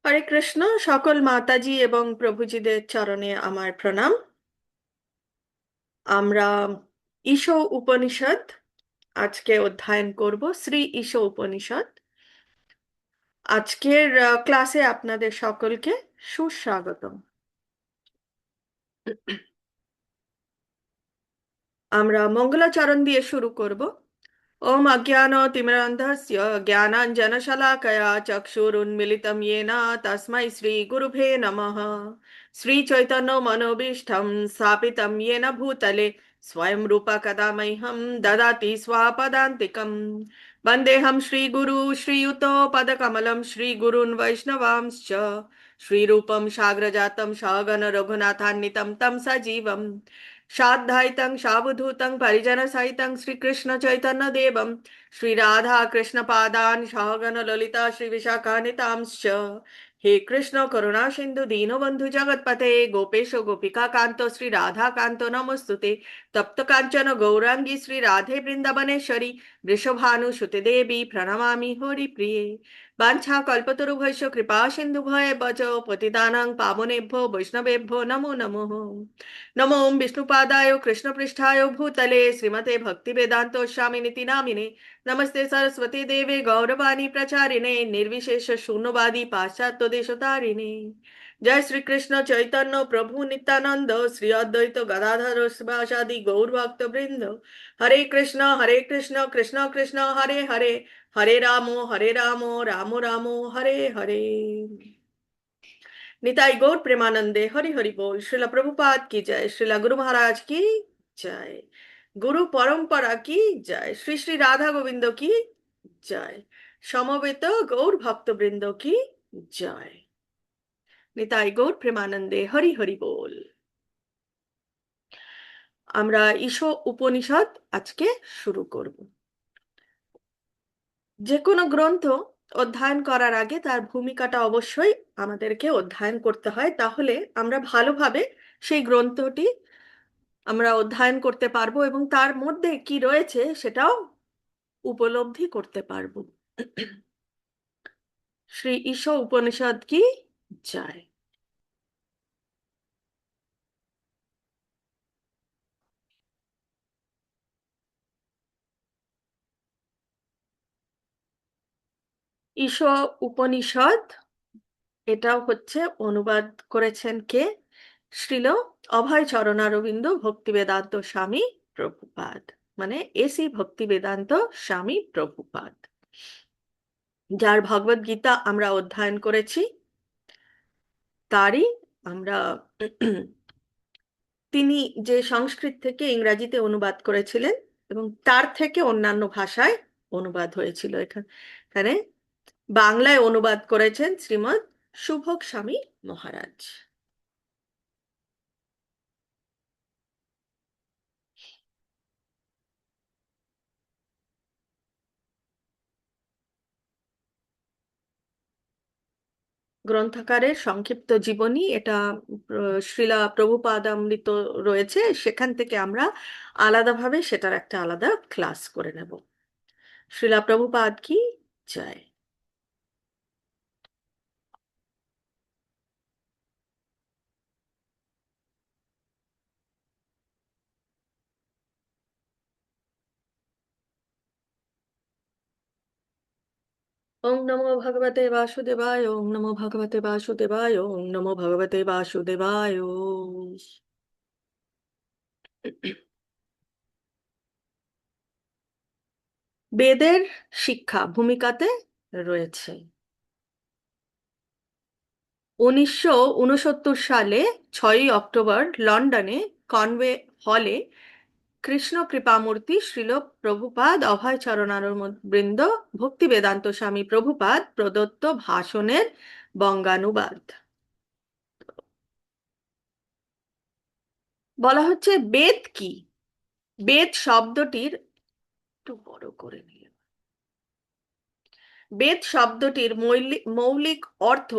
হরে কৃষ্ণ। সকল মাতাজি এবং প্রভুজিদের চরণে আমার প্রণাম। আমরা ঈশো উপনিষদ আজকে অধ্যয়ন করব, শ্রী ঈশো উপনিষদ। আজকের ক্লাসে আপনাদের সকলকে সুস্বাগতম। আমরা মঙ্গলাচরণ দিয়ে শুরু করব। ওম অজ্ঞানতিমিরান্ধস্য জ্ঞানাঞ্জনশলাকয়া চক্ষুরুন্মিলিतं येन তস্मै শ্রীগুরুভে নমঃ। শ্রীচৈতন্য মনোভীষ্টং স্থাপিतं येन ভূতলে স্বয়ং রূপা কদা মह्यं দদাতি স্বপদান্তিকम्। বন্দেহং শ্রীগুরু শ্রীयुतो পদকমलं শ্রীগুरून् वैष्णवांश्च श्रीरूपं साग्रजातं सगण रघुनाथान्वितं तं सजीवम् शाद्धायितं सावधूतं परिजनसहितं श्रीकृष्ण चैतन्य देवं श्री राधा कृष्ण पादान सहगण ललिता श्री विशाखान्वितांश्च। हे कृष्ण करुणा सिंधु दीनबंधु जगतपते गोपेश गोपिका कांतो श्री राधा कांतो नमस्तुते। तप्त कांचन गौरांगी श्री राधे वृंदावनेश्वरी वृषभानुसुते देवी प्रणमामि हरिप्रिये। वाञ्छा कल्पतरुभ्यश्च कृपा सिन्धुभ्येव च पतितानां पावनेभ्यो वैष्णवेभ्यो नमो नमः। नमो ओम विष्णुपादाय कृष्णपृष्ठाय भूतले श्रीमते भक्तिवेदांतो स्वामिनिति नामिने। नमस्ते सरस्वती देवे गौरवाणी प्रचारिणे निर्विशेष शून्यवादी पाश्चात्य देशतारिणे। जय श्री कृष्ण चैतन्य प्रभु नित्यानंद श्री अद्वैत गदाधर शिवासादि गौर भक्त वृंद। हरे कृष्ण कृष्ण कृष्ण हरे हरे, हरे रामो रामो रामो हरे हरे। निताई गौर प्रेमानंदे हरि हरि बोल। श्रीला प्रभुपाद की जय, श्रीला गुरु महाराज की जय, गुरु परंपरा की जय, श्री श्री राधा गोविंद की जय, সমবেত গৌর ভক্তবৃন্দ কি জয়। নিতাই গৌর প্রেমানন্দে হরি হরি বল। আমরা ঈশো উপনিষদ আজকে শুরু করব। যে কোনো গ্রন্থ অধ্যয়ন করার আগে তার ভূমিকাটা অবশ্যই আমাদেরকে অধ্যয়ন করতে হয়, তাহলে আমরা ভালোভাবে সেই গ্রন্থটি আমরা অধ্যয়ন করতে পারবো এবং তার মধ্যে কি রয়েছে সেটাও উপলব্ধি করতে পারবো। শ্রী ঈশো উপনিষদ কি জয়। ঈশো উপনিষদ এটাও হচ্ছে অনুবাদ করেছেন কে? শ্রীল অভয় চরণারবিন্দ ভক্তি বেদান্ত স্বামী প্রভুপাদ, মানে এসি ভক্তি বেদান্ত স্বামী প্রভুপাদ, যার ভগবদ গীতা আমরা অধ্যয়ন করেছি। তারই আমরা তিনি যে সংস্কৃত থেকে ইংরাজিতে অনুবাদ করেছিলেন এবং তার থেকে অন্যান্য ভাষায় অনুবাদ হয়েছিল। এখানে বাংলায় অনুবাদ করেছেন শ্রীমৎ শুভক স্বামী মহারাজ। গ্রন্থকারের সংক্ষিপ্ত জীবনী, এটা শ্রীলা প্রভুপাদামৃত রয়েছে, সেখান থেকে আমরা আলাদাভাবে সেটার একটা আলাদা ক্লাস করে নেব। শ্রীলা প্রভুপাদ কি জয়। ওম নমো ভগবতে বাসুদেবায়, ওম নমো ভগবতে বাসুদেবায়, ওম নমো ভগবতে বাসুদেবায়। বেদের শিক্ষা ভূমিকাতে রয়েছে। 1969 সালে 6ই অক্টোবর লন্ডনে কনওয়ে হলে কৃষ্ণ কৃপামূর্তি শ্রীল প্রভুপাদ অভয় চরণারবিন্দ ভক্তি বেদান্ত স্বামী প্রভুপাদ প্রদত্ত ভাষণের বঙ্গানুবাদ। বলা হচ্ছে বেদ কি? বেদ শব্দটির, একটু বড় করে নিয়ে, বেদ শব্দটির মৌলিক অর্থ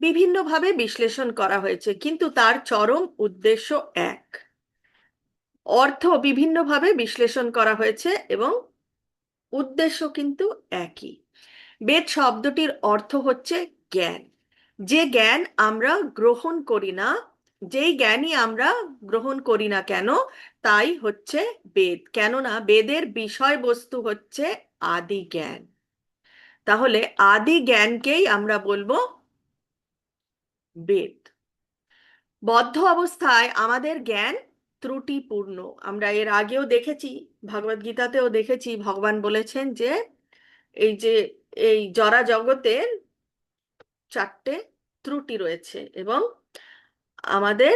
বিভিন্নভাবে বিশ্লেষণ করা হয়েছে, কিন্তু তার চরম উদ্দেশ্য এক। অর্থ বিভিন্নভাবে বিশ্লেষণ করা হয়েছে এবং উদ্দেশ্য কিন্তু একই। বেদ শব্দটির অর্থ হচ্ছে জ্ঞান। যে জ্ঞান আমরা গ্রহণ করি না, যেই জ্ঞানই আমরা গ্রহণ করি না কেন, তাই হচ্ছে বেদ। কেননা বেদের বিষয়বস্তু হচ্ছে আদি জ্ঞান। তাহলে আদি জ্ঞানকেই আমরা বলবো বেদ। বদ্ধ অবস্থায় আমাদের জ্ঞান ত্রুটিপূর্ণ। আমরা এর আগেও দেখেছি, ভগবদ গীতাতেও দেখেছি, ভগবান বলেছেন যে এই যে এই জড়া জগতের চারটে ত্রুটি রয়েছে এবং আমাদের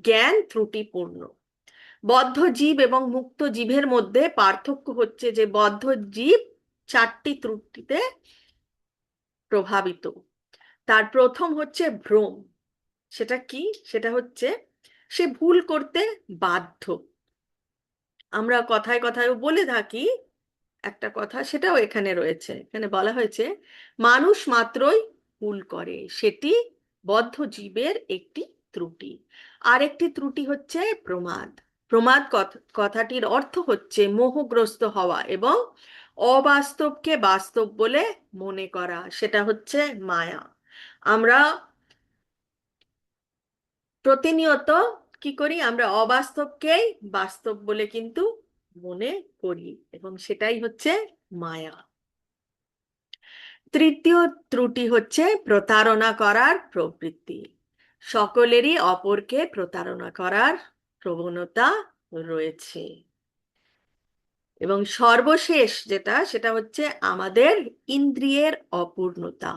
জ্ঞান ত্রুটিপূর্ণ। বদ্ধ জীব এবং মুক্ত জীবের মধ্যে পার্থক্য হচ্ছে যে বদ্ধ জীব চারটি ত্রুটিতে প্রভাবিত। তার প্রথম হচ্ছে ভ্রম। সেটা কি? সেটা হচ্ছে সে ভুল করতে বাধ্য। আমরা কথায় কথায় বলে থাকি একটা কথা, সেটাও এখানে রয়েছে। এখানে বলা হয়েছে মানুষ মাত্রই ভুল করে, সেটি বদ্ধ জীবের একটি ত্রুটি। আরেকটি ত্রুটি হচ্ছে প্রমাদ। প্রমাদ কথাটির অর্থ হচ্ছে মোহগ্রস্ত হওয়া এবং অবাস্তবকে বাস্তব বলে মনে করা, সেটা হচ্ছে মায়া। আমরা প্রতিনিয়ত কি করি? আমরা অবাস্তবকেই বাস্তব বলে কিন্তু মনে করি এবং সেটাই হচ্ছে মায়া। তৃতীয় ত্রুটি হচ্ছে প্রতারণা করার প্রবৃত্তি। সকলেরই অপরকে প্রতারণা করার প্রবণতা রয়েছে। এবং সর্বশেষ যেটা, সেটা হচ্ছে আমাদের ইন্দ্রিয়ের অপূর্ণতা।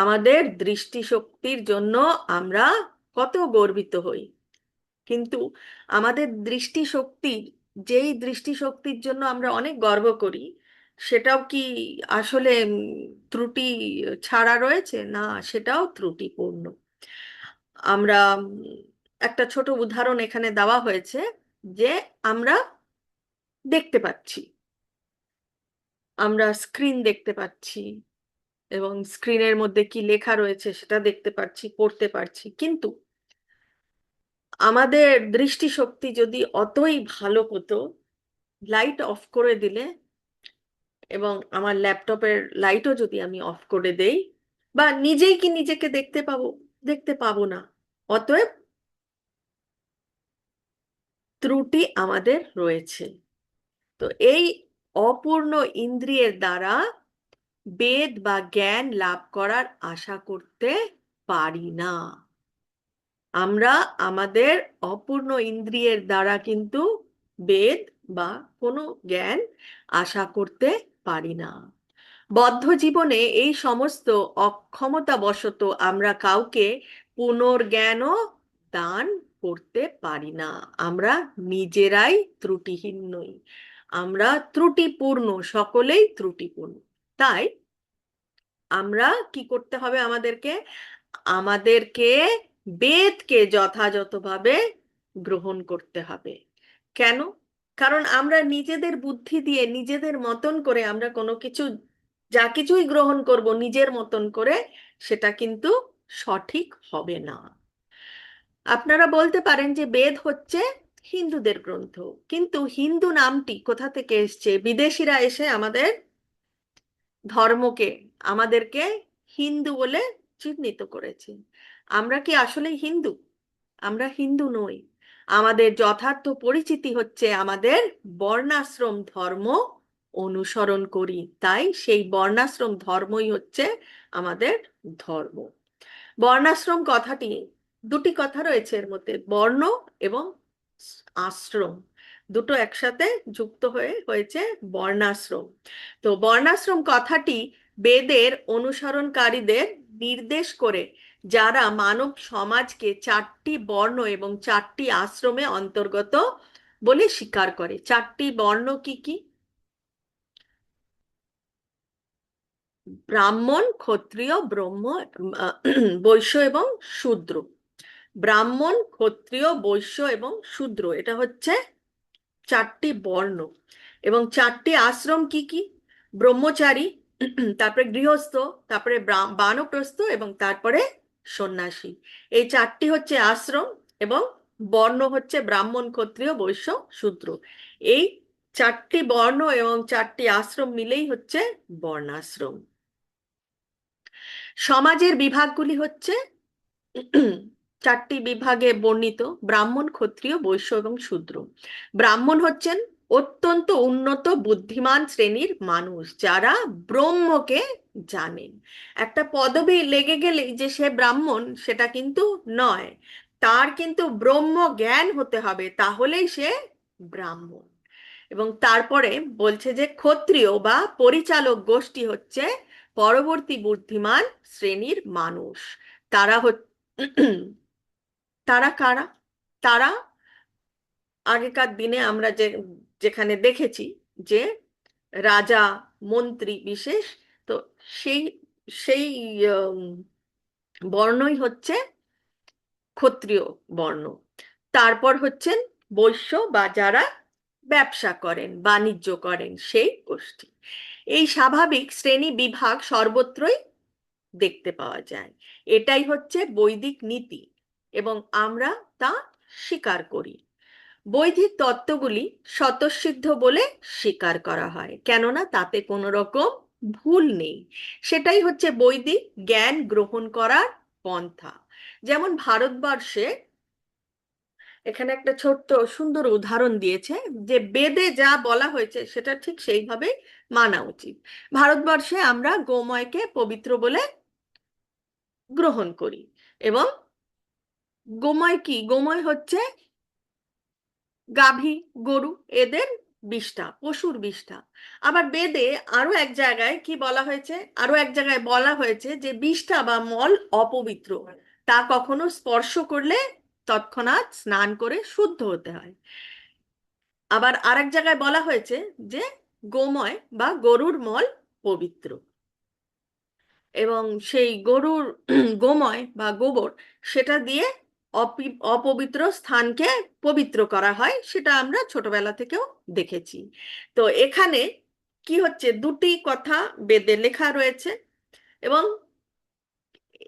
আমাদের দৃষ্টিশক্তির জন্য আমরা কত গর্বিত হই, কিন্তু আমাদের দৃষ্টিশক্তির, যেই দৃষ্টিশক্তির জন্য আমরা অনেক গর্ব করি, সেটাও কি আসলে ত্রুটি ছাড়া রয়েছে? না, সেটাও ত্রুটিপূর্ণ। আমরা একটা ছোট উদাহরণ এখানে দেওয়া হয়েছে যে আমরা দেখতে পাচ্ছি, আমরা স্ক্রিন দেখতে পাচ্ছি এবং স্ক্রিনের মধ্যে কি লেখা রয়েছে সেটা দেখতে পাচ্ছি, পড়তে পারছি, কিন্তু আমাদের দৃষ্টিশক্তি যদি অতই ভালো হতো, লাইট অফ করে দিলে এবং আমার ল্যাপটপের লাইটও যদি আমি অফ করে দেই, বা নিজেই কি নিজেকে দেখতে পাবো? দেখতে পাবো না। অতএব ত্রুটি আমাদের রয়েছে। তো এই অপূর্ণ ইন্দ্রিয়ের দ্বারা বেদ বা জ্ঞান লাভ করার আশা করতে পারি না। আমরা আমাদের অপূর্ণ ইন্দ্রিয়ের দ্বারা কিন্তু বেদ বা কোনো জ্ঞান আশা করতে পারি না। বদ্ধ জীবনে এই সমস্ত অক্ষমতা বশত আমরা কাউকে পুনর্জ্ঞানও দান করতে পারি না। আমরা নিজেরাই ত্রুটিহীন নই, আমরা ত্রুটিপূর্ণ, সকলেই ত্রুটিপূর্ণ। তাই আমরা কি করতে হবে? আমাদেরকে আমাদেরকে বেদকে যথাযথভাবে গ্রহণ করতে হবে। কেন? কারণ আমরা নিজেদের বুদ্ধি দিয়ে নিজেদের মতন করে আমরা কোনো কিছু, যা কিছুই গ্রহণ করব নিজের মতন করে, সেটা কিন্তু সঠিক হবে না। আপনারা বলতে পারেন যে বেদ হচ্ছে হিন্দুদের গ্রন্থ, কিন্তু হিন্দু নামটি কোথা থেকে এসছে? বিদেশিরা এসে আমাদের ধর্মকে, আমাদেরকে হিন্দু বলে চিহ্নিত করেছে। আমরা কি আসলে হিন্দু? আমরা হিন্দু নই। আমাদের যথার্থ পরিচিতি হচ্ছে আমাদের বর্ণাশ্রম ধর্ম অনুসরণ করি, তাই সেই বর্ণাশ্রম ধর্মই হচ্ছে আমাদের ধর্ম। বর্ণাশ্রম কথাটি, দুটি কথা রয়েছে এর মধ্যে, বর্ণ এবং আশ্রম, দুটো একসাথে যুক্ত হয়ে হয়েছে বর্ণাশ্রম। তো বর্ণাশ্রম কথাটি বেদের অনুসরণকারীদের নির্দেশ করে, যারা মানব সমাজকে চারটি বর্ণ এবং চারটি আশ্রমে অন্তর্গত বলে স্বীকার করে। চারটি বর্ণ কি কি? ব্রাহ্মণ, ক্ষত্রিয়, বৈশ্য এবং শূদ্র। ব্রাহ্মণ, ক্ষত্রিয়, বৈশ্য এবং শূদ্র, এটা হচ্ছে চারটি বর্ণ। এবং চারটি আশ্রম কি কি? ব্রহ্মচারী, তারপরে গৃহস্থ, তারপরে বানপ্রস্থ এবং তারপরে সন্ন্যাসী। এই চারটি হচ্ছে আশ্রম এবং বর্ণ হচ্ছে ব্রাহ্মণ, ক্ষত্রিয়, বৈশ্য, শূদ্র। এই চারটি বর্ণ এবং চারটি আশ্রম মিলেই হচ্ছে বর্ণাশ্রম। সমাজের বিভাগগুলি হচ্ছে চারটি বিভাগে বর্ণিত: ব্রাহ্মণ, ক্ষত্রিয়, বৈশ্য এবং শূদ্র। ব্রাহ্মণ হচ্ছেন অত্যন্ত উন্নত বুদ্ধিমান শ্রেণীর মানুষ, যারা ব্রহ্মকে জানেন। একটা পদবি লেগে গেলেই যে সে ব্রাহ্মণ সেটা কিন্তু নয়, তার কিন্তু ব্রহ্ম জ্ঞান হতে হবে, তাহলেই সে ব্রাহ্মণ। এবং তারপরে বলছে যে ক্ষত্রিয় বা পরিচালক গোষ্ঠী হচ্ছে পরবর্তী বুদ্ধিমান শ্রেণীর মানুষ। তারা তারা কারা? তারা আগেকার দিনে আমরা যেখানে দেখেছি যে রাজা, মন্ত্রী বিশেষ, তো সেই সেই উম, বর্ণই হচ্ছে ক্ষত্রিয় বর্ণ। তারপর হচ্ছেন বৈশ্য বা যারা ব্যবসা করেন, বাণিজ্য করেন, সেই গোষ্ঠী। এই স্বাভাবিক শ্রেণী বিভাগ সর্বত্রই দেখতে পাওয়া যায়। এটাই হচ্ছে বৈদিক নীতি, এবং আমরা তা স্বীকার করি। বৈদিক তত্ত্বগুলি স্বতঃসিদ্ধ বলে স্বীকার করা হয়, কেননা তাতে কোনো রকম ভুল নেই। সেটাই হচ্ছে বৈদিক জ্ঞান গ্রহণ করার পন্থা। যেমন ভারতবর্ষে, এখানে একটা ছোট্ট সুন্দর উদাহরণ দিয়েছে যে বেদে যা বলা হয়েছে সেটা ঠিক সেইভাবে মানা উচিত। ভারতবর্ষে আমরা গোময়কে পবিত্র বলে গ্রহণ করি, এবং গোময় কি? গোময় হচ্ছে গাভী, গরু, এদের বিষ্ঠা, পশুর বিষ্ঠা। আবার বেদে আরো এক জায়গায় কি বলা হয়েছে? আরো এক জায়গায় বলা হয়েছে যে বিষ্ঠা বা মল অপবিত্র, তা কখনো স্পর্শ করলে তৎক্ষণাৎ স্নান করে শুদ্ধ হতে হয়। আবার আরেক জায়গায় বলা হয়েছে যে গোময় বা গরুর মল পবিত্র, এবং সেই গরুর গোময় বা গোবর, সেটা দিয়ে অপবিত্র স্থানকে পবিত্র করা হয়, সেটা আমরা ছোটবেলা থেকেও দেখেছি। তো এখানে কি হচ্ছে, দুটি কথা বেদে লেখা রয়েছে, এবং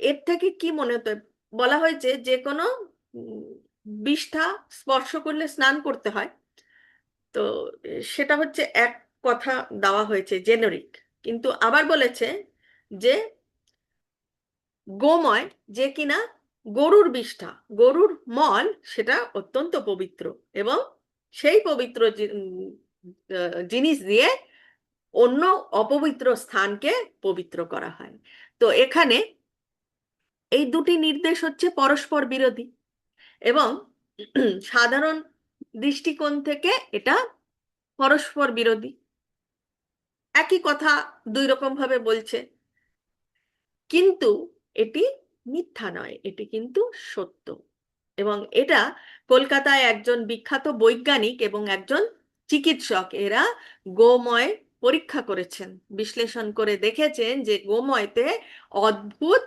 এর থেকে কি মনে হতো? বলা হয়েছে যে কোনো উম, বিষ্ঠা স্পর্শ করলে স্নান করতে হয়। তো সেটা হচ্ছে এক কথা দেওয়া হয়েছে জেনেরিক। কিন্তু আবার বলেছে যে গোময়, যে কিনা গরুর বিষ্ঠা, গরুর মল, সেটা অত্যন্ত পবিত্র, এবং সেই পবিত্র জিনিস দিয়ে অন্য অপবিত্র স্থানকে পবিত্র করা হয়। তো এখানে এই দুটি নির্দেশ হচ্ছে পরস্পর বিরোধী, এবং সাধারণ দৃষ্টিকোণ থেকে এটা পরস্পর বিরোধী। একই কথা দুই রকম ভাবে বলছে, কিন্তু এটি মিথ্যা নয়, এটি কিন্তু সত্য। এবং এটা কলকাতায় একজন বিখ্যাত বৈজ্ঞানিক এবং একজন চিকিৎসক, এরা গোময় পরীক্ষা করেছেন, বিশ্লেষণ করে দেখেছেন যে গোময়তে অদ্ভুত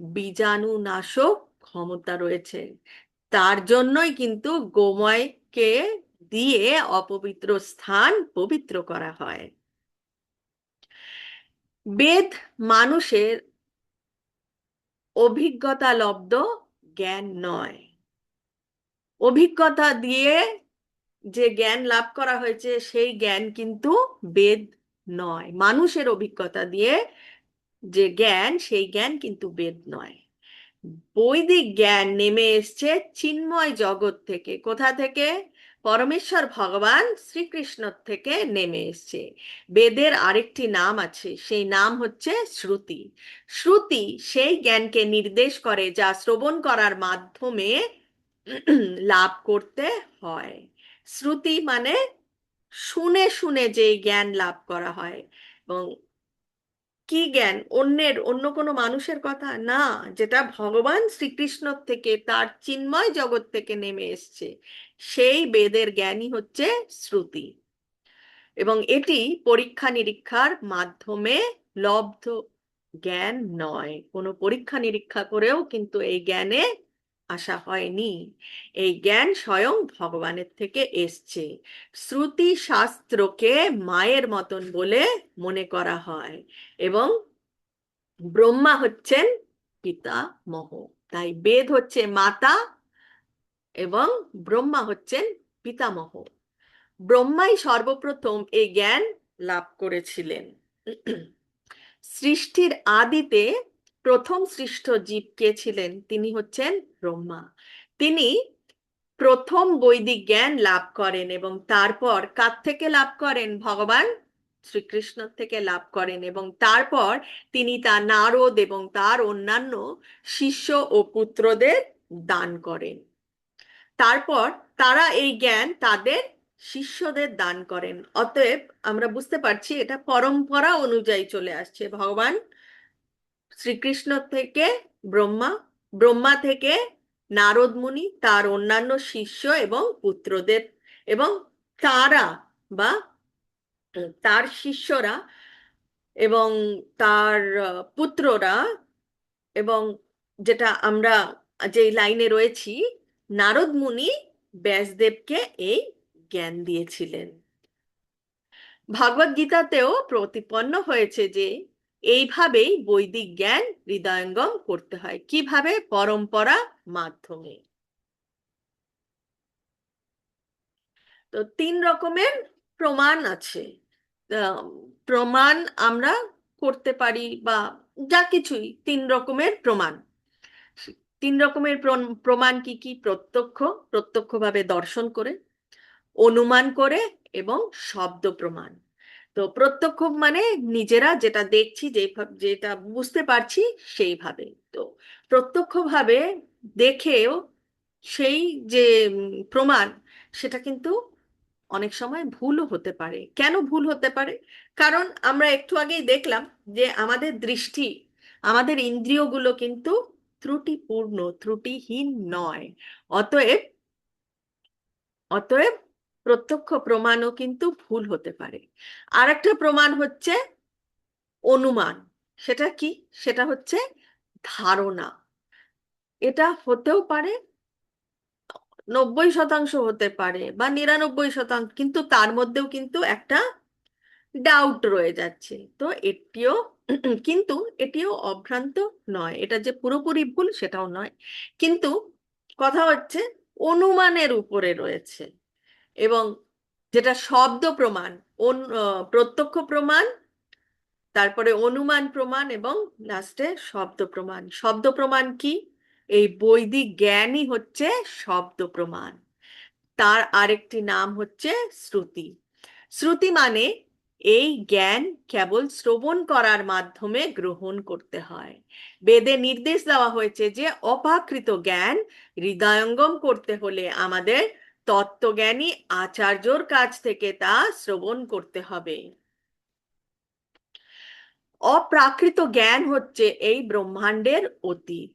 বীজাণুনাশক ক্ষমতা রয়েছে। তার জন্যই কিন্তু গোময়কে দিয়ে অপবিত্র স্থান পবিত্র করা হয়। বেদ মানুষের অভিজ্ঞতা লব্ধ জ্ঞান নয়। অভিজ্ঞতা দিয়ে যে জ্ঞান লাভ করা হয়েছে সেই জ্ঞান কিন্তু বেদ নয়। মানুষের অভিজ্ঞতা দিয়ে যে জ্ঞান, সেই জ্ঞান কিন্তু বেদ নয়। বৈদিক জ্ঞান নেমে এসছে চিন্ময় জগৎ থেকে। কোথা থেকে? পরমেশ্বর ভগবান শ্রীকৃষ্ণ থেকে নেমে এসছে। বেদের আরেকটি নাম আছে, সেই নাম হচ্ছে শ্রুতি। শ্রুতি সেই জ্ঞানকে নির্দেশ করে যা শ্রবণ করার মাধ্যমে লাভ করতে হয়। শ্রুতি মানে শুনে শুনে যে জ্ঞান লাভ করা হয়। এবং কি জ্ঞান? অন্য কোনো মানুষের কথা না, যেটা ভগবান শ্রীকৃষ্ণ থেকে, তার চিন্ময় জগৎ থেকে নেমে এসছে, সেই বেদের জ্ঞানই হচ্ছে শ্রুতি। এবং এটি পরীক্ষা নিরীক্ষার মাধ্যমে লব্ধ জ্ঞান নয়। কোনো পরীক্ষা নিরীক্ষা করেও কিন্তু এই জ্ঞানে আসা হয়নি। এই জ্ঞান স্বয়ং ভগবানের থেকে এসছে। শ্রুতি শাস্ত্রকে মায়ের মতন বলে মনে করা হয়, এবং ব্রহ্মা হচ্ছেন পিতামহ। তাই বেদ হচ্ছে মাতা, এবং ব্রহ্মা হচ্ছেন পিতামহ। ব্রহ্মাই সর্বপ্রথম এই জ্ঞান লাভ করেছিলেন। সৃষ্টির আদিতে প্রথম সৃষ্ট জীব কে ছিলেন? তিনি হচ্ছেন ব্রহ্মা। তিনি প্রথম বৈদিক জ্ঞান লাভ করেন এবং তারপর কার থেকে লাভ করেন? ভগবান শ্রীকৃষ্ণ থেকে লাভ করেন এবং তারপর তিনি তার নারদ এবং তার অন্যান্য শিষ্য ও পুত্রদের দান করেন। তারপর তারা এই জ্ঞান তাদের শিষ্যদের দান করেন। অতএব আমরা বুঝতে পারছি এটা পরম্পরা অনুযায়ী চলে আসছে। ভগবান শ্রীকৃষ্ণ থেকে ব্রহ্মা, ব্রহ্মা থেকে নারদ মুনি, তার অন্যান্য শিষ্য এবং পুত্রদের, এবং তারা বা তার শিষ্যরা এবং তার পুত্ররা, এবং যেটা আমরা যে লাইনে রয়েছি, নারদ মুনি ব্যাসদেবকে এই জ্ঞান দিয়েছিলেন। ভগবদ গীতাতেও প্রতিপন্ন হয়েছে যে এইভাবেই বৈদিক জ্ঞান হৃদয়ঙ্গম করতে হয়। কিভাবে? পরম্পরা মাধ্যমে। তো তিন রকমের প্রমাণ আছে। আহ, প্রমাণ আমরা করতে পারি, বা যা কিছুই তিন রকমের প্রমাণ। তিন রকমের প্রমাণ কি কি? প্রত্যক্ষ, প্রত্যক্ষভাবে দর্শন করে, অনুমান করে, এবং শব্দ প্রমাণ। তো প্রত্যক্ষ মানে নিজেরা যেটা দেখছি, যেটা বুঝতে পারছি সেইভাবে। তো প্রত্যক্ষভাবে দেখেও সেই যে প্রমাণ, সেটা কিন্তু অনেক সময় ভুলও হতে পারে। কেন ভুল হতে পারে? কারণ আমরা একটু আগেই দেখলাম যে আমাদের দৃষ্টি, আমাদের ইন্দ্রিয়গুলো কিন্তু ত্রুটিপূর্ণ, ত্রুটিহীন নয়। অতএব অতএব প্রত্যক্ষ প্রমাণও কিন্তু ভুল হতে পারে। আর একটা প্রমাণ হচ্ছে অনুমান। সেটা কি? সেটা হচ্ছে ধারণা। এটা হতেও পারে, 90% হতে পারে বা 99%, কিন্তু তার মধ্যেও কিন্তু একটা ডাউট রয়ে যাচ্ছে। তো এটিও কিন্তু এটিও অভ্রান্ত নয়, এটা যে পুরোপুরি ভুল সেটাও নয়। কিন্তু কথা হচ্ছে অনুমানের উপরে রয়েছে। এবং যেটা শব্দ প্রমাণ, প্রত্যক্ষ প্রমাণ, তারপরে অনুমান প্রমাণ, এবং লাস্টে শব্দ প্রমাণ। শব্দ প্রমাণ কি? এই বৈদিক জ্ঞানই হচ্ছে শব্দ প্রমাণ। তার আরেকটি নাম হচ্ছে শ্রুতি। শ্রুতি মানে এই জ্ঞান কেবল শ্রবণ করার মাধ্যমে গ্রহণ করতে হয়। বেদে নির্দেশ দেওয়া হয়েছে যে অপ্রাকৃত জ্ঞান হৃদয়ঙ্গম করতে হলে আমাদের তত্ত্বজ্ঞানী আচার্যর কাছ থেকে তা শ্রবণ করতে হবে। অপ্রাকৃত জ্ঞান হচ্ছে এই ব্রহ্মাণ্ডের অতীত।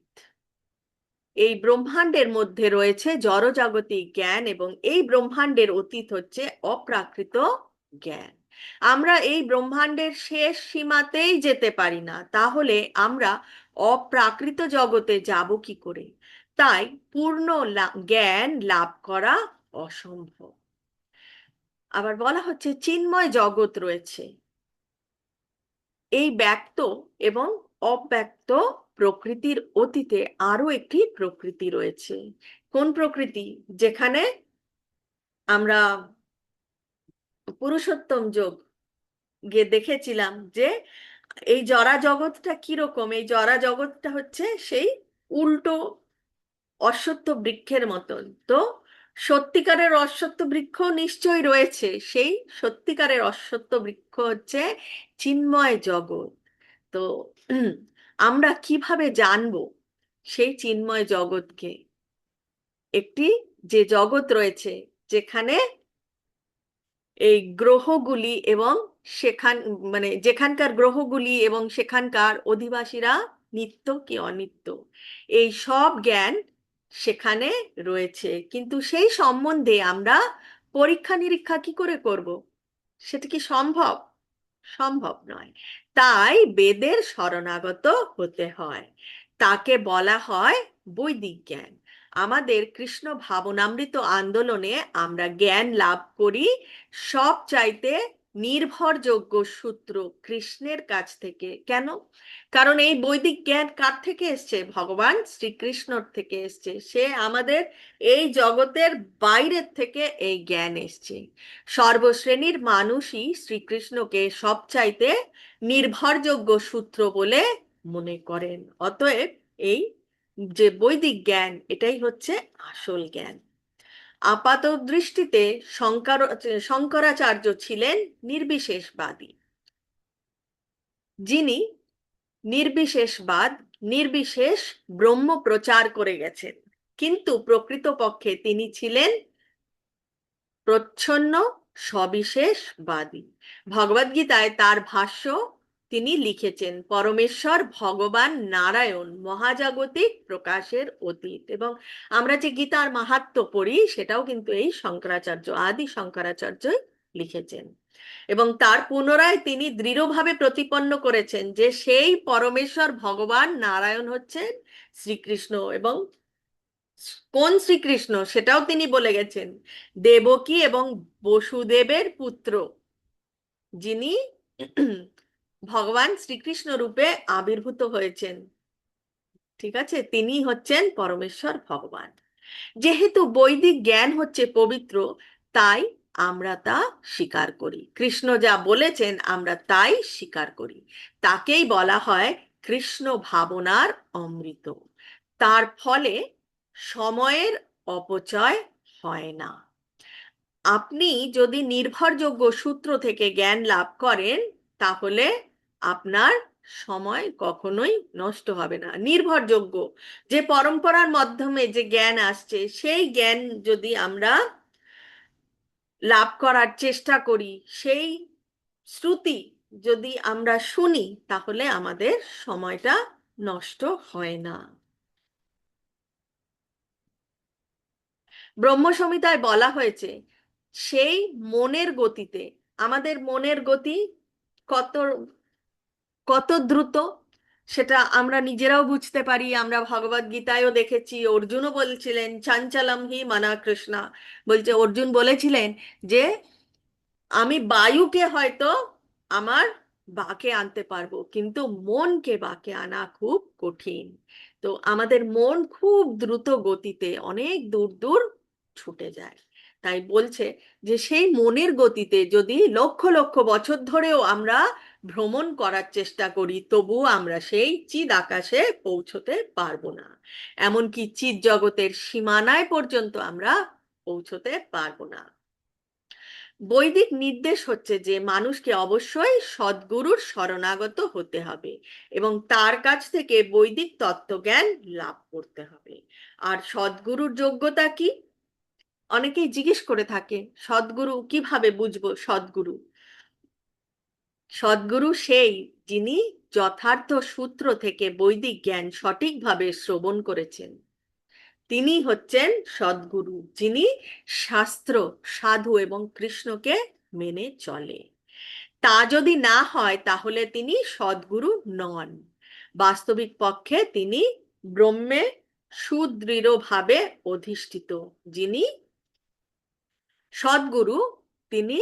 এই ব্রহ্মাণ্ডের মধ্যে রয়েছে জড়জাগতিক জ্ঞান, এবং এই ব্রহ্মাণ্ডের অতীত হচ্ছে অপ্রাকৃত জ্ঞান। আমরা এই ব্রহ্মাণ্ডের শেষ সীমাতেই যেতে পারি না, তাহলে আমরা অপ্রাকৃত জগতে যাব কি করে? তাই পূর্ণ জ্ঞান লাভ করা অসম্ভব। আবার বলা হচ্ছে চিন্ময় জগৎ রয়েছে। এই ব্যক্ত এবং অব্যক্ত প্রকৃতির অতীতে আরো একটি প্রকৃতি রয়েছে। কোন প্রকৃতি? যেখানে আমরা পুরুষোত্তম যোগ গিয়ে দেখেছিলাম যে এই জরা জগৎটা কিরকম। এই জরা জগৎটা হচ্ছে সেই উল্টো অশ্বত্থ বৃক্ষের মতন। তো সত্যিকারের অশ্বত্থ বৃক্ষ নিশ্চয়ই রয়েছে। সেই সত্যিকারের অশ্বত্থ বৃক্ষ হচ্ছে চিন্ময় জগৎ। তো আমরা কিভাবে জানবো সেই চিন্ময় জগৎকে? একটি যে জগৎ রয়েছে যেখানে এই গ্রহগুলি এবং সেখান মানে যেখানকার গ্রহগুলি এবং সেখানকার অধিবাসীরা নিত্য কি অনিত্য, এই সব জ্ঞান সেখানে রয়েছে। কিন্তু সেই সম্বন্ধে আমরা পরীক্ষা নিরীক্ষা কি করে করব? সেটা কি সম্ভব? সম্ভব নয়। তাই বেদের শরণাগত হতে হয়। তাকে বলা হয় বৈদিক জ্ঞান। আমাদের কৃষ্ণ ভাবনামৃত আন্দোলনে আমরা জ্ঞান লাভ করি সব চাইতে নির্ভরযোগ্য সূত্র কৃষ্ণের কাছ থেকে। কেন? কারণ এই বৈদিক জ্ঞান কার থেকে এসছে? ভগবান শ্রীকৃষ্ণর থেকে এসছে। সে আমাদের এই জগতের বাইরের থেকে এই জ্ঞান এসছে। সর্বশ্রেণীর মানুষই শ্রীকৃষ্ণকে সবচাইতে নির্ভরযোগ্য সূত্র বলে মনে করেন। অতএব এই যে বৈদিক জ্ঞান, এটাই হচ্ছে আসল জ্ঞান। আপাত দৃষ্টিতে শঙ্করাচার্য ছিলেন নির্বিশেষবাদী, যিনি নির্বিশেষবাদ, নির্বিশেষ ব্রহ্ম প্রচার করে গেছেন। কিন্তু প্রকৃতপক্ষে তিনি ছিলেন প্রচ্ছন্ন সবিশেষবাদী। ভগবদ্গীতায় তার ভাষ্য তিনি লিখেছেন, পরমেশ্বর ভগবান নারায়ণ মহাজাগতিক প্রকাশের অতীত। এবং আমরা যে গীতার মাহাত্ম্য পড়ি সেটাও কিন্তু এই শঙ্করাচার্য, আদি শঙ্করাচার্যই লিখেছেন। এবং তার পুনরায় তিনি দৃঢ়ভাবে প্রতিপন্ন করেছেন যে সেই পরমেশ্বর ভগবান নারায়ণ হচ্ছেন শ্রীকৃষ্ণ। এবং কোন শ্রীকৃষ্ণ সেটাও তিনি বলে গেছেন, দেবকী এবং বসুদেবের পুত্র, যিনি ভগবান শ্রীকৃষ্ণ রূপে আবির্ভূত হয়েছেন। ঠিক আছে, তিনি হচ্ছেন পরমেশ্বর ভগবান। যেহেতু বৈদিক জ্ঞান হচ্ছে পবিত্র, তাই আমরা তা স্বীকার করি। কৃষ্ণ যা বলেছেন আমরা তাই স্বীকার করি। তাকেই বলা হয় কৃষ্ণ ভাবনার অমৃত। তার ফলে সময়ের অপচয় হয় না। আপনি যদি নির্ভরযোগ্য সূত্র থেকে জ্ঞান লাভ করেন, তাহলে আপনার সময় কখনোই নষ্ট হবে না। নির্ভরযোগ্য যে পরম্পরার মাধ্যমে যে জ্ঞান আসছে, সেই জ্ঞান যদি আমরা লাভ করার চেষ্টা করি, সেই শ্রুতি যদি আমরা শুনি, তাহলে আমাদের সময়টা নষ্ট হয় না। ব্রহ্ম সংহিতায় বলা হয়েছে, সেই মনের গতিতে, আমাদের মনের গতি কত কত দ্রুত সেটা আমরা নিজেরাও বুঝতে পারি। আমরা ভগবদ গীতায়ও দেখেছি, অর্জুনও বলছিলেন চাঞ্চলম হি মনা কৃষ্ণা, বলছে অর্জুন বলেছিলেন যে আমি বায়ুকে হয়তো আমার বাঁকে আনতে পারবো, কিন্তু মনকে বাঁকে আনা খুব কঠিন। তো আমাদের মন খুব দ্রুত গতিতে অনেক দূর দূর ছুটে যায়। তাই বলছে যে সেই মনের গতিতে যদি লক্ষ লক্ষ বছর ধরেও আমরা ভ্রমণ করার চেষ্টা করি, তবুও আমরা সেই চিদ আকাশে পৌঁছতে পারবো না। এমনকি চিদ জগতের সীমানায় পর্যন্ত আমরা পৌঁছতে পারবো না। বৈদিক নির্দেশ হচ্ছে যে মানুষকে অবশ্যই সদ্গুরুর শরণাগত হতে হবে এবং তার কাছ থেকে বৈদিক তত্ত্বজ্ঞান লাভ করতে হবে। আর সদ্গুরুর যোগ্যতা কি? অনেকেই জিজ্ঞেস করে থাকে, সদ্গুরু কিভাবে বুঝবো? সদ্গুরু, সদ্গুরু সেই যিনি যথার্থ সূত্র থেকে বৈদিক জ্ঞান সঠিকভাবে শ্রবণ করেছেন। তিনি হচ্ছেন সদ্গুরু, যিনি শাস্ত্র, সাধু এবং কৃষ্ণকে মেনে চলে। তা যদি না হয় তাহলে তিনি সদ্গুরু নন। বাস্তবিক পক্ষে তিনি ব্রহ্মে সুদৃঢ়ভাবে অধিষ্ঠিত। যিনি সদ্গুরু, তিনি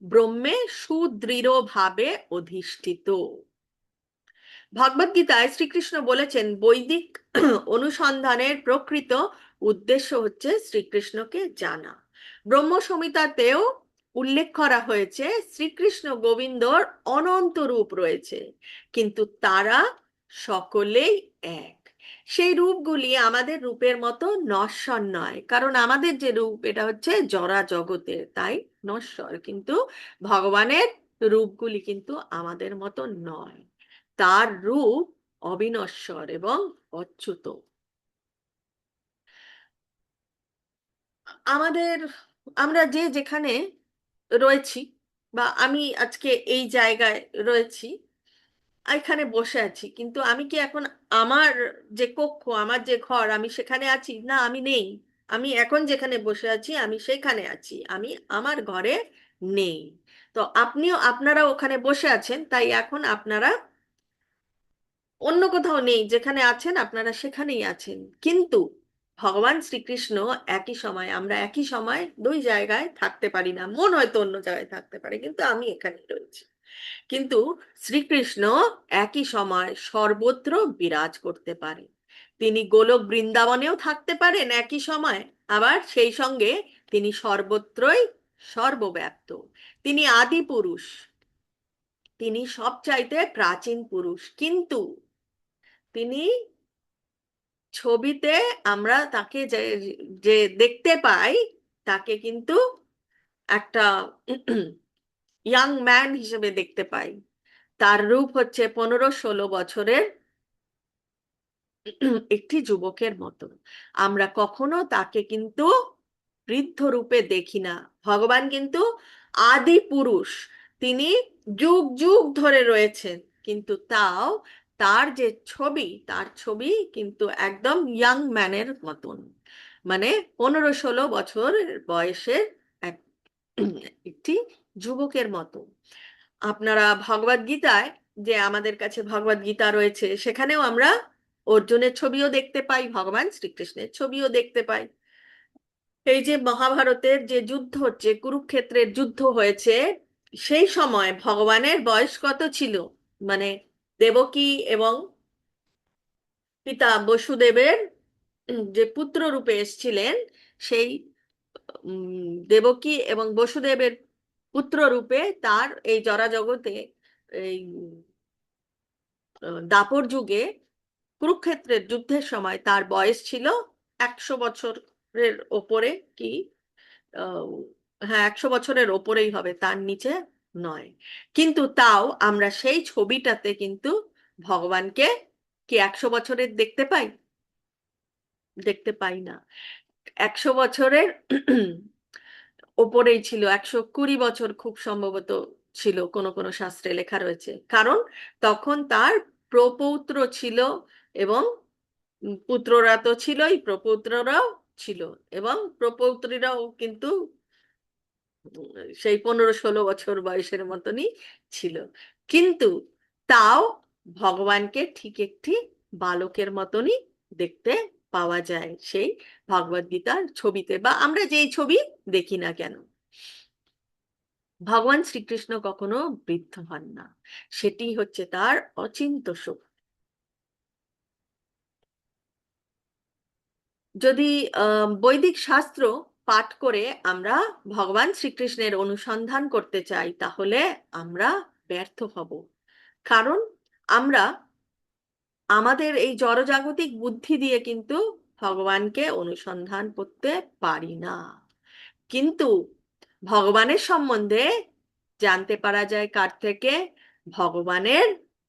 ব্রহ্মে সুদৃঢ়ভাবে অধিষ্ঠিত। ভগবদ্গীতায় শ্রীকৃষ্ণ বলেছেন, বৈদিক অনুসন্ধানের প্রকৃত উদ্দেশ্য হচ্ছে শ্রীকৃষ্ণকে জানা। ব্রহ্ম সংহিতাতেও উল্লেখ করা হয়েছে শ্রীকৃষ্ণ গোবিন্দর অনন্ত রূপ রয়েছে, কিন্তু তারা সকলেই এক। সেই রূপগুলি আমাদের রূপের মতো নশ্বর নয়, কারণ আমাদের যে রূপ এটা হচ্ছে জরা জগতের, তাই নশ্বর। কিন্তু ভগবানের রূপগুলি কিন্তু আমাদের মতো নয়। তার রূপ অবিনশ্বর এবং অচ্যুত। আমাদের, আমরা যে যেখানে রয়েছি, বা আমি আজকে এই জায়গায় রয়েছি, এখানে বসে আছি, কিন্তু আমি কি এখন আমার যে কক্ষ, আমার যে ঘর, আমি সেখানে আছি? না, আমি নেই। আমি এখন যেখানে বসে আছি আমি সেখানে আছি, আমি আমার ঘরে নেই। তো আপনিও, আপনারা ওখানে বসে আছেন, তাই এখন আপনারা অন্য কোথাও নেই, যেখানে আছেন আপনারা সেখানেই আছেন। কিন্তু ভগবান শ্রীকৃষ্ণ একই সময়, আমরা একই সময় দুই জায়গায় থাকতে পারি না। মন হয়তো অন্য জায়গায় থাকতে পারে, কিন্তু আমি এখানে রয়েছি। কিন্তু শ্রীকৃষ্ণ একই সময় সর্বত্র বিরাজ করতে পারে। তিনি গোলক বৃন্দাবনেও থাকতে পারেন একই সময়, আবার সেই সঙ্গে তিনি সর্বত্রই সর্বব্যাপ্ত। তিনি আদি পুরুষ, তিনি সবচাইতে প্রাচীন পুরুষ। কিন্তু তিনি ছবিতে আমরা তাকে যে যে দেখতে পাই, তাকে কিন্তু একটা ইয়াং ম্যান হিসেবে দেখতে পাই। তার রূপ হচ্ছে 15-16 বছরের একটি যুবকের মতো। আমরা কখনো তাকে কিন্তু বৃদ্ধ রূপে দেখি না। ভগবান কিন্তু আদি পুরুষ, তিনি যুগ যুগ ধরে রয়েছেন, কিন্তু তাও তার যে ছবি, তার ছবি কিন্তু একদম ইয়াং ম্যানের মতন, মানে 15-16 বছর বয়সের এক একটি যুবকের মতো। আপনারা ভগবদ গীতায়, যে আমাদের কাছে ভগবদ গীতা রয়েছে, সেখানেও আমরা অর্জুনের ছবিও দেখতে পাই, ভগবান শ্রীকৃষ্ণের ছবিও দেখতে পাই। এই যে মহাভারতের যে যুদ্ধ হচ্ছে, কুরুক্ষেত্রের যুদ্ধ হয়েছে, সেই সময় ভগবানের বয়স কত ছিল? মানে দেবকী এবং পিতা বসুদেবের যে পুত্র রূপে এসেছিলেন, সেই দেবকী এবং বসুদেবের পুত্র রূপে তার এই জরাজগতে, এই দাপর যুগে কুরুক্ষেত্রের যুদ্ধের সময় তার বয়স ছিল 100 বছরের ওপরে, কি আহ, হ্যাঁ, 100 বছরের ওপরেই হবে, তার নিচে নয়। কিন্তু তাও আমরা সেই ছবিটাতে কিন্তু ভগবানকে কি 100 বছরের দেখতে পাই? দেখতে পাই না। 100 বছরের ওপরেই ছিল, 120 বছর খুব সম্ভবত ছিল, কোনো কোনো শাস্ত্রে লেখা রয়েছে। কারণ তখন তার প্রপৌত্র ছিল, এবং পুত্ররা তো ছিলই, প্রপৌত্ররাও ছিল, এবং প্রপৌত্রীরাও কিন্তু সেই 15-16 বছর বয়সের মতনই ছিল। কিন্তু তাও ভগবানকে ঠিক একটি বালকের মতনই দেখতে পাওয়া যায় সেই ভগবদ গীতার ছবিতে, বা আমরা যেই ছবি দেখি না কেন। ভগবান শ্রীকৃষ্ণ কখনো বৃদ্ধ হন না, সেটি হচ্ছে তার অচিন্ত শক্তি। যদি বৈদিক শাস্ত্র পাঠ করে আমরা ভগবান শ্রীকৃষ্ণের অনুসন্ধান করতে চাই, তাহলে আমরা ব্যর্থ হব। কারণ আমরা আমাদের এই জড়জাগতিক বুদ্ধি দিয়ে কিন্তু ভগবানকে অনুসন্ধান করতে পারি না। কিন্তু ভগবানের সম্বন্ধে জানতে পারা যায় কার থেকে? ভগবানের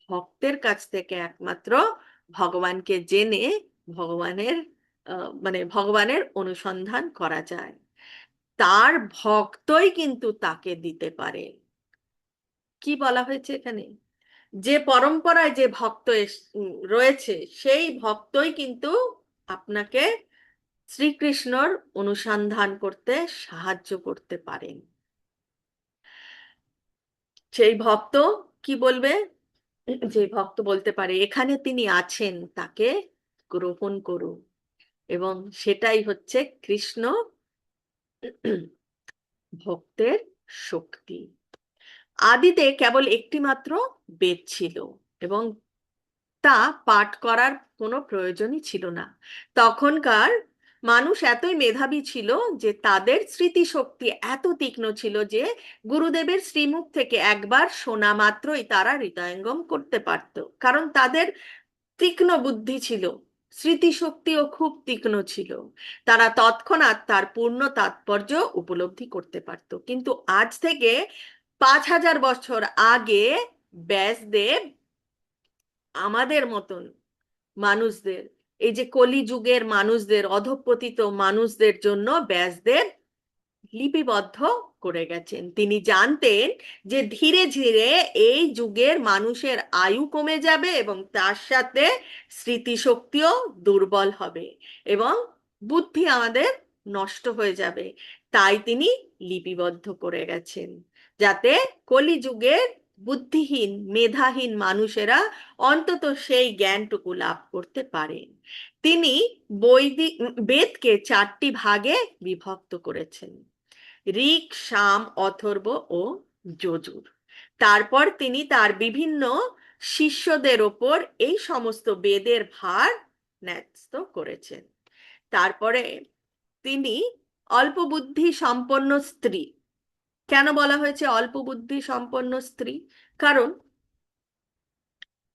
ভক্তের কাছ থেকে। একমাত্র ভগবানকে জেনে ভগবানের মানে ভগবানের অনুসন্ধান করা যায়। তার ভক্তই কিন্তু তাকে দিতে পারে। কি বলা হয়েছে এখানে? যে পরম্পরায় যে ভক্ত রয়েছে, সেই ভক্তই কিন্তু আপনাকে শ্রীকৃষ্ণর অনুসন্ধান করতে সাহায্য করতে পারেন। সেই ভক্ত কি বলবে? যে ভক্ত বলতে পারে এখানে তিনি আছেন, তাকে গ্রহণ করুন। এবং সেটাই হচ্ছে কৃষ্ণ ভক্তের শক্তি। আদিতে কেবল একটি মাত্র বেদ ছিল, এবং তা পাঠ করার কোনো প্রয়োজনই ছিল না। তখনকার মানুষ এতই মেধাবী ছিল যে তাদের স্মৃতিশক্তি এত তীক্ষ্ণ ছিল যে গুরুদেবের শ্রীমুখ থেকে একবার শোনা মাত্রই তারা হৃদয়ঙ্গম করতে পারত। কারণ তাদের তীক্ষ্ণ বুদ্ধি ছিল, স্মৃতিশক্তিও খুব তীক্ষ্ণ ছিল। তারা তৎক্ষণাৎ তার পূর্ণ তাৎপর্য উপলব্ধি করতে পারত। কিন্তু আজ থেকে 5000 বছর আগে ব্যাসদেব আমাদের মতন মানুষদের, এই যে কলিযুগের মানুষদের, অধঃপতিত মানুষদের জন্য ব্যাসদেব লিপিবদ্ধ করে গেছেন। তিনি জানতেন যে ধীরে ধীরে এই যুগের মানুষের আয়ু কমে যাবে, এবং তার সাথে স্মৃতিশক্তিও দুর্বল হবে, এবং বুদ্ধি আমাদের নষ্ট হয়ে যাবে। তাই তিনি লিপিবদ্ধ করে গেছেন, যাতে কলিযুগের বুদ্ধিহীন মেধাহীন মানুষেরা অন্তত সেই জ্ঞানটুকু লাভ করতে পারেন। তিনি বৈদিক বেদকে 4টি ভাগে বিভক্ত করেছেন: ঋক, সাম, অথর্ব ও যজুর। তারপর তিনি তার বিভিন্ন শিষ্যদের ওপর এই সমস্ত বেদের ভার ন্যস্ত করেছেন। তারপরে তিনি অল্প বুদ্ধি সম্পন্ন স্ত্রী, কেন বলা হয়েছে অল্প বুদ্ধি সম্পন্ন স্ত্রী? কারণ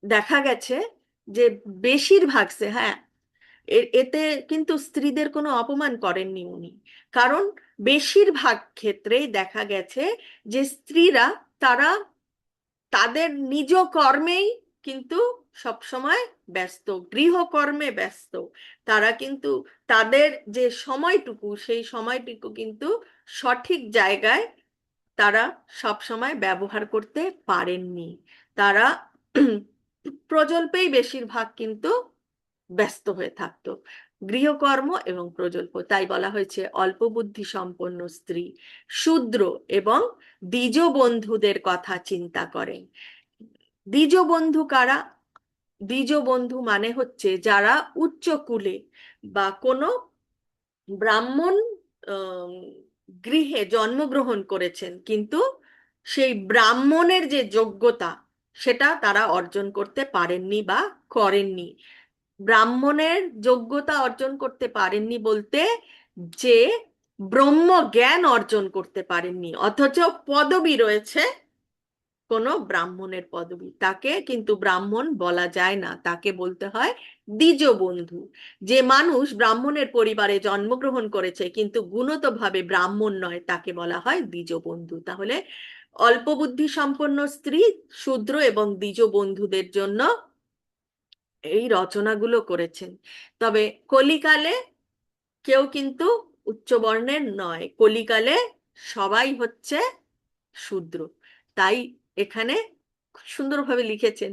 দেখা গেছে যে বেশিরভাগ হ্যাঁ, এতে কিন্তু স্ত্রীদের কোনো অপমান করেননি উনি। কারণ বেশিরভাগ ক্ষেত্রেই দেখা গেছে যে স্ত্রীরা, তারা তাদের নিজ কর্মেই কিন্তু সবসময় ব্যস্ত, গৃহকর্মে ব্যস্ত। তারা কিন্তু তাদের যে সময়টুকু, সেই সময়টুকু কিন্তু সঠিক জায়গায় তারা সব সময় ব্যবহার করতে পারেননি। তারা প্রজল্পেই বেশিরভাগ কিন্তু ব্যস্ত হয়ে থাকতো, গৃহকর্ম এবং প্রজল্প। তাই বলা হয়েছে অল্প বুদ্ধি সম্পন্ন স্ত্রী, শূদ্র এবং দ্বিজ বন্ধুদের কথা চিন্তা করেন। দ্বিজ বন্ধু কারা? দ্বিজ বন্ধু মানে হচ্ছে যারা উচ্চ কুলে বা কোনো ব্রাহ্মণ আম, গৃহে জন্মগ্রহণ করেছেন, কিন্তু সেই ব্রাহ্মণের যে যোগ্যতা, সেটা তারা অর্জন করতে পারেননি বা করেননি। ব্রাহ্মণের যোগ্যতা অর্জন করতে পারেননি বলতে, যে ব্রহ্ম জ্ঞান অর্জন করতে পারেননি, অথচ পদবী রয়েছে কোনো ব্রাহ্মণের পদবী, তাকে কিন্তু ব্রাহ্মণ বলা যায় না, তাকে বলতে হয় দ্বিজ বন্ধু। যে মানুষ ব্রাহ্মণের পরিবারে জন্মগ্রহণ করেছে কিন্তু গুণতভাবে ব্রাহ্মণ নয়, তাকে বলা হয় দ্বিজ বন্ধু। তাহলে অল্প বুদ্ধি সম্পন্ন স্ত্রী, শূদ্র এবং দ্বিজ বন্ধুদের জন্য এই রচনাগুলো করেছেন। তবে কলিকালে কেউ কিন্তু উচ্চ বর্ণের নয়, কলিকালে সবাই হচ্ছে শূদ্র। তাই এখানে খুব সুন্দরভাবে লিখেছেন,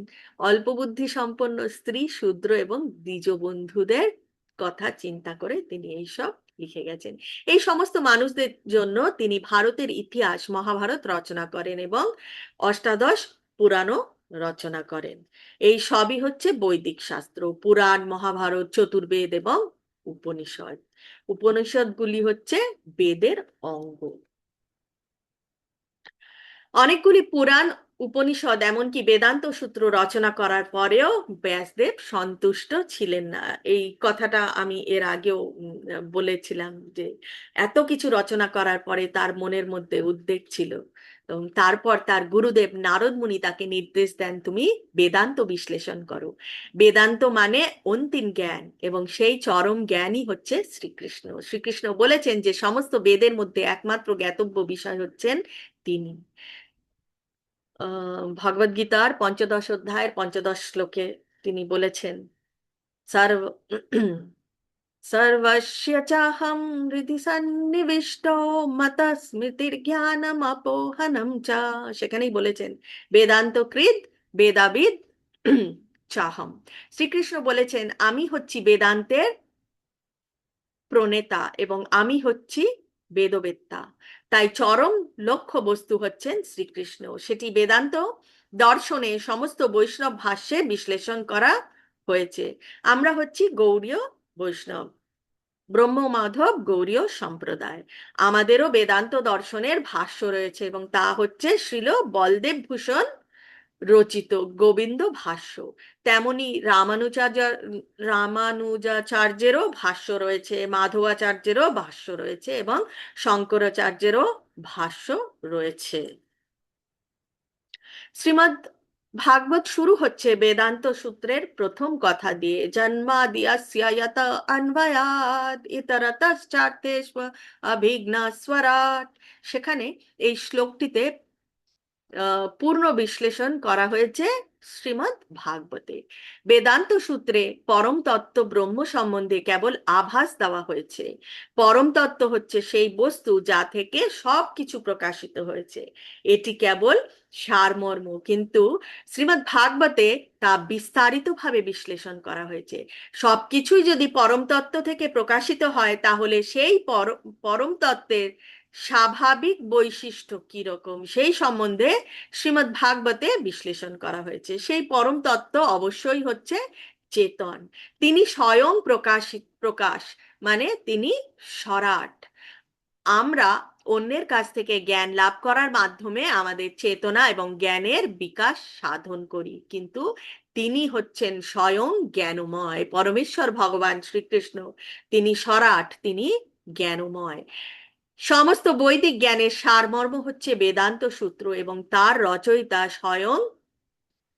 অল্প বুদ্ধি সম্পন্ন স্ত্রী, শূদ্র এবং দ্বিজ বন্ধুদের কথা চিন্তা করে তিনি এইসব লিখে গেছেন। এই সমস্ত মানুষদের জন্য তিনি ভারতের ইতিহাস, মহাভারত রচনা করেন এবং অষ্টাদশ পুরাণও রচনা করেন। এই সবই হচ্ছে বৈদিক শাস্ত্র, পুরাণ, মহাভারত, চতুর্বেদ এবং উপনিষদ। উপনিষদগুলি হচ্ছে বেদের অঙ্গ। অনেকগুলি পুরাণ, উপনিষদ, এমনকি বেদান্ত সূত্র রচনা করার পরেও ব্যাসদেব সন্তুষ্ট ছিলেন না। এই কথাটা আমি এর আগেও বলেছিলাম যে এত কিছু রচনা করার পরে তার মনের মধ্যে উদ্বেগ ছিল। এবং তারপর তার গুরুদেব নারদ মুনি তাকে নির্দেশ দেন, তুমি বেদান্ত বিশ্লেষণ করো। বেদান্ত মানে অন্তিম জ্ঞান, এবং সেই চরম জ্ঞানই হচ্ছে শ্রীকৃষ্ণ। শ্রীকৃষ্ণ বলেছেন যে সমস্ত বেদের মধ্যে একমাত্র জ্ঞাতব্য বিষয় হচ্ছেন তিনি। ভগবদ গীতার পঞ্চদশ অধ্যায়ের পঞ্চদশ শ্লোকে তিনি বলেছেন, সর্ব সর্বস্য চাহম হৃদি সন্নিবিষ্ট মত স্মৃতির্জ্ঞানম অপোহনম চ। সেখানেই বলেছেন বেদান্ত কৃদ বেদাবিদ চাহম। শ্রীকৃষ্ণ বলেছেন, আমি হচ্ছি বেদান্তের প্রণেতা এবং আমি হচ্ছি বেদবেত্তা। তাই চরম লক্ষ্য বস্তু হচ্ছেন শ্রীকৃষ্ণ। সেটি বেদান্ত দর্শনে সমস্ত বৈষ্ণব ভাষ্যে বিশ্লেষণ করা হয়েছে। আমরা হচ্ছি গৌড়ীয় বৈষ্ণব, ব্রহ্ম মাধব গৌড়ীয় সম্প্রদায়। আমাদেরও বেদান্ত দর্শনের ভাষ্য রয়েছে এবং তা হচ্ছে শ্রীল বলদেব ভূষণ রচিত গোবিন্দ ভাষ্য। তেমনি রামানুজাচার্যেরও ভাষ্য রয়েছে, মাধবাচার্যেরও ভাষ্য রয়েছে এবং শঙ্করাচার্যেরও ভাষ্য রয়েছে। শ্রীমদ্ ভাগবত শুরু হচ্ছে বেদান্ত সূত্রের প্রথম কথা দিয়ে, জন্মাদ্যস্য যত অন্বয়াৎ ইতরতশ্চার্থেষ্ব অভিজ্ঞস্বরাট। সেখানে এই শ্লোকটিতে পূর্ণ বিশ্লেষণ করা হয়েছে শ্রীমদ্ ভাগবতে। বেদান্ত সূত্রে পরম তত্ত্ব ব্রহ্ম সম্বন্ধে কেবল আভাস দেওয়া হয়েছে। পরম তত্ত্ব হচ্ছে সেই বস্তু যা থেকে সব কিছু প্রকাশিত হয়েছে, এটি কেবল সারমর্ম। কিন্তু শ্রীমদ্ ভাগবতে তা বিস্তারিতভাবে বিশ্লেষণ করা হয়েছে। সবকিছুই যদি পরম তত্ত্ব থেকে প্রকাশিত হয়, তাহলে সেই পরম তত্ত্বের স্বাভাবিক বৈশিষ্ট্য কিরকম, সেই সম্বন্ধে শ্রীমদ্ ভাগবতে বিশ্লেষণ করা হয়েছে। সেই পরম তত্ত্ব অবশ্যই হচ্ছে চেতন। তিনি স্বয়ং প্রকাশ, মানে তিনি সরাট। আমরা অন্যের কাছ থেকে জ্ঞান লাভ করার মাধ্যমে আমাদের চেতনা এবং জ্ঞানের বিকাশ সাধন করি, কিন্তু তিনি হচ্ছেন স্বয়ং জ্ঞানময়। পরমেশ্বর ভগবান শ্রীকৃষ্ণ তিনি সরাট, তিনি জ্ঞানময়। সমস্ত বৈদিক জ্ঞানের সারমর্ম হচ্ছে বেদান্ত সূত্র এবং তার রচয়িতা স্বয়ং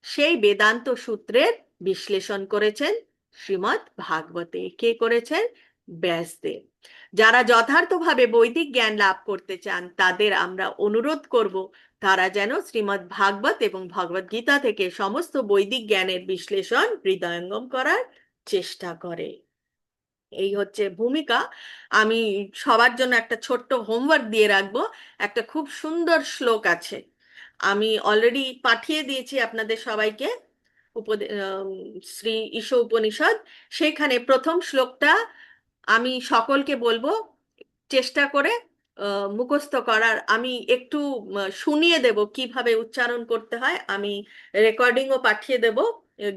সেই বেদান্ত সূত্রের বিশ্লেষণ করেছেন শ্রীমদ্ ভাগবতে। কে করেছেন? ব্যাসদেব। যারা যথার্থভাবে বৈদিক জ্ঞান লাভ করতে চান তাদের আমরা অনুরোধ করব তারা যেন শ্রীমদ্ ভাগবত এবং ভগবদ গীতা থেকে সমস্ত বৈদিক জ্ঞানের বিশ্লেষণ হৃদয়ঙ্গম করার চেষ্টা করে। এই হচ্ছে ভূমিকা। আমি সবার জন্য একটা ছোট্ট হোমওয়ার্ক দিয়ে রাখবো। একটা খুব সুন্দর শ্লোক আছে, আমি অলরেডি পাঠিয়ে দিয়েছি আপনাদের সবাইকে, শ্রী ঈশ উপনিষদ। সেখানে প্রথম শ্লোকটা আমি সকলকে বলবো চেষ্টা করে মুখস্থ করার। আমি একটু শুনিয়ে দেব কিভাবে উচ্চারণ করতে হয়, আমি রেকর্ডিংও পাঠিয়ে দেব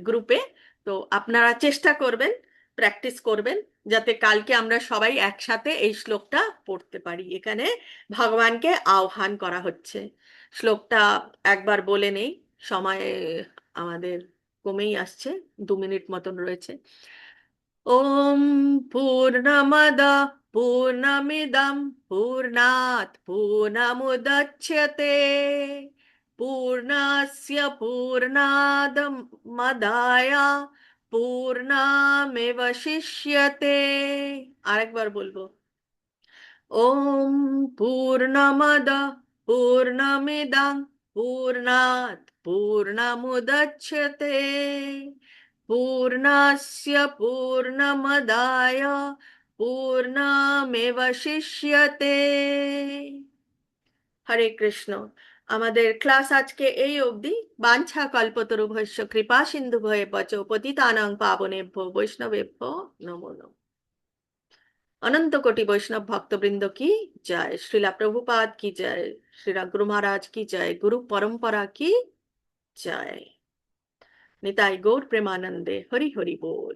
গ্রুপে। তো আপনারা চেষ্টা করবেন, প্র্যাকটিস করবেন, যাতে কালকে আমরা সবাই একসাথে এই শ্লোকটা পড়তে পারি। এখানে ভগবানকে আহ্বান করা হচ্ছে। শ্লোকটা একবার বলে নেই, সময় আমাদের কমেই আসছে, 2 মিনিট মতন রয়েছে। ওম পূর্ণমদ পূর্ণমিদম পূর্ণাৎ পূর্ণমুদচ্যতে পূর্ণস্য পূর্ণাদমদায় পূর্ণমেবশিষ্যতে। আরেকবার বলবো, ওম পূর্ণমদ পূর্ণমিদং পূর্ণাৎ পূর্ণমুদচ্যতে পূর্ণস্য পূর্ণমদায় পূর্ণমেবশিষ্যতে। হরে কৃষ্ণ। আমাদের ক্লাস আজকে এই অবধি। বাঞ্ছা কল্পতরুভ্যশ্চ কৃপা সিন্ধুভয়েবচ পতিতানাং পাবনেভ্যো বৈষ্ণবেভ্যো নমো নমঃ। अनंत कोटि वैष्णव भक्तवृंद की जय। श्रीला प्रभुपाद की जय। श्रीला गुरु महाराज की जय। गुरु परंपरा की जय। निताई गौर प्रेमानंदे हरि हरि बोल।